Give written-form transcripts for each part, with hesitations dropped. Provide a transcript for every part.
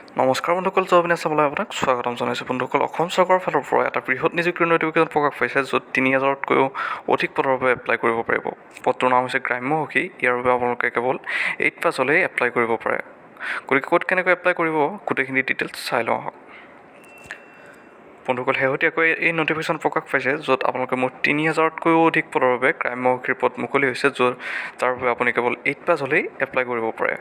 নমস্কাৰ বন্ধুসকল, জবিনা চাবলৈ আপোনাক স্বাগতম জনাইছোঁ। বন্ধুসকল, অসম চৰকাৰৰ ফালৰ পৰা এটা বৃহৎ নিযুক্তিৰ নটিফিকেশ্যন প্ৰকাশ পাইছে, য'ত 3000তকৈও অধিক পদৰ বাবে এপ্লাই কৰিব পাৰিব। পদটোৰ নাম হৈছে গ্ৰাম্যসখী। ইয়াৰ বাবে আপোনালোকে কেৱল 8 পাছ হ'লেই এপ্লাই কৰিব পাৰে। গতিকে ক'ত কেনেকৈ এপ্লাই কৰিব গোটেইখিনি ডিটেইলছ চাই লওঁ আহক। বন্ধুসকল, শেহতীয়াকৈ এই নটিফিকেশ্যন প্ৰকাশ পাইছে, য'ত আপোনালোকে মুঠ 3000তকৈও অধিক পদৰ বাবে গ্ৰাম্যসখীৰ পদ মুকলি হৈছে, যাৰ বাবে আপুনি কেৱল 8 পাছ হ'লেই এপ্লাই কৰিব পাৰে।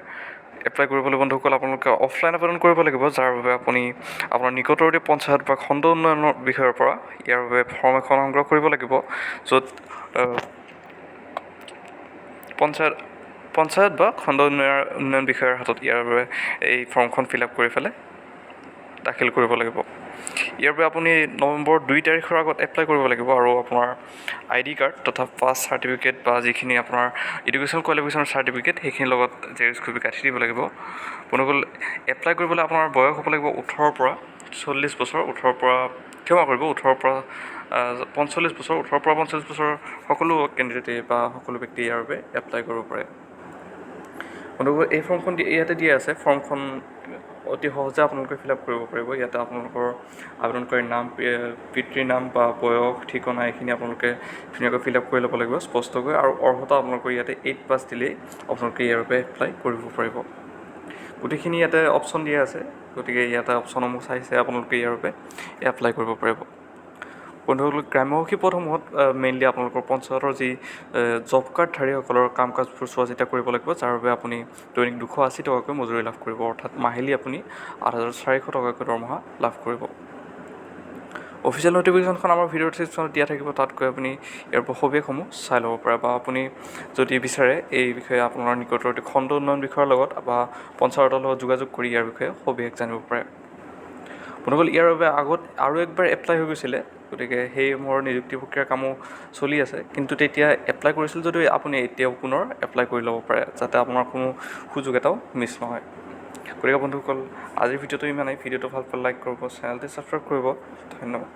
এপ্লাই কৰিবলৈ বন্ধুসকল আপোনালোকে অফলাইন আবেদন কৰিব লাগিব, যাৰ বাবে আপুনি আপোনাৰ নিকটৱৰ্তী পঞ্চায়ত বা খণ্ড উন্নয়নৰ বিষয়ৰ পৰা ইয়াৰ বাবে ফৰ্ম এখন সংগ্ৰহ কৰিব লাগিব, য'ত পঞ্চায়ত বা খণ্ড উন্নয়ন বিষয়াৰ হাতত ইয়াৰ বাবে এই ফৰ্মখন ফিল আপ কৰি পেলাই দাখিল কৰিব লাগিব। ইয়াৰ বাবে আপুনি নৱেম্বৰ 2 তাৰিখৰ আগত এপ্লাই কৰিব লাগিব, আৰু আপোনাৰ ID কাৰ্ড তথা পাছ চাৰ্টিফিকেট বা যিখিনি আপোনাৰ এডুকেশ্যন কোৱালিফিকেশ্যনৰ চাৰ্টিফিকেট সেইখিনিৰ লগত জেৰক্স কপি কাটি দিব লাগিব। বন্ধুসকল, এপ্লাই কৰিবলৈ আপোনাৰ বয়স হ'ব লাগিব 18ৰ পৰা 40 বছৰ, 18ৰ পৰা 45 বছৰ, 18ৰ পৰা 45 বছৰ সকলো কেণ্ডিডেটে বা সকলো ব্যক্তিয়ে ইয়াৰ বাবে এপ্লাই কৰিব পাৰে। বন্ধুসকল, এই ফৰ্মখন ইয়াতে দিয়া আছে। ফৰ্মখন অতি সহজে আপোনালোকে ফিল আপ কৰিব পাৰিব। ইয়াতে আপোনালোকৰ আবেদনকাৰীৰ নাম, পিতৃৰ নাম বা বয়স, ঠিকনা এইখিনি আপোনালোকে ধুনীয়াকৈ ফিল আপ কৰি ল'ব লাগিব স্পষ্টকৈ, আৰু অৰ্হতা আপোনালোকৰ ইয়াতে 8 পাছ দিলেই আপোনালোকে ইয়াৰ বাবে এপ্লাই কৰিব পাৰিব। গোটেইখিনি ইয়াতে অপশ্যন দিয়া আছে, গতিকে ইয়াতে অপশ্যনসমূহ চাই আপোনালোকে ইয়াৰ বাবে এপ্লাই কৰিব পাৰিব। বন্ধুসকল, গ্ৰাম্যসখী পদসমূহত মেইনলি আপোনালোকৰ পঞ্চায়তৰ যি জব কাৰ্ডধাৰীসকলৰ কাম কাজবোৰ চোৱা চিতা কৰিব লাগিব, যাৰ বাবে আপুনি দৈনিক 280 টকাকৈ মজুৰি লাভ কৰিব, অৰ্থাৎ মাহিলী আপুনি 8400 টকাকৈ দৰমহা লাভ কৰিব। অফিচিয়েল নটিফিকেশ্যনখন আমাৰ ভিডিঅ' ডেছক্ৰিপশ্যনত দিয়া থাকিব, তাত গৈ আপুনি ইয়াৰ সবিশেষসমূহ চাই ল'ব পাৰে, বা আপুনি যদি বিচাৰে এই বিষয়ে আপোনাৰ নিকটৱৰ্তী খণ্ড উন্নয়ন বিষয়াৰ লগত বা পঞ্চায়তৰ লগত যোগাযোগ কৰি ইয়াৰ বিষয়ে সবিশেষ জানিব পাৰে। বন্ধুসকল, ইয়াৰ বাবে আগত আৰু একবাৰ এপ্লাই হৈ গৈছিলে, গতিকে সেইসমূহৰ নিযুক্তি প্ৰক্ৰিয়াৰ কামো চলি আছে, কিন্তু তেতিয়া এপ্লাই কৰিছিল যদিও আপুনি এতিয়াও পুনৰ এপ্লাই কৰি ল'ব পাৰে, যাতে আপোনাৰ কোনো সুযোগ এটাও মিছ নহয়। গতিকে বন্ধুসকল, আজিৰ ভিডিঅ'টো ইমানেই। ভিডিঅ'টো ভাল পালে লাইক কৰিব, চেনেলটো ছাবস্ক্ৰাইব কৰিব। ধন্যবাদ।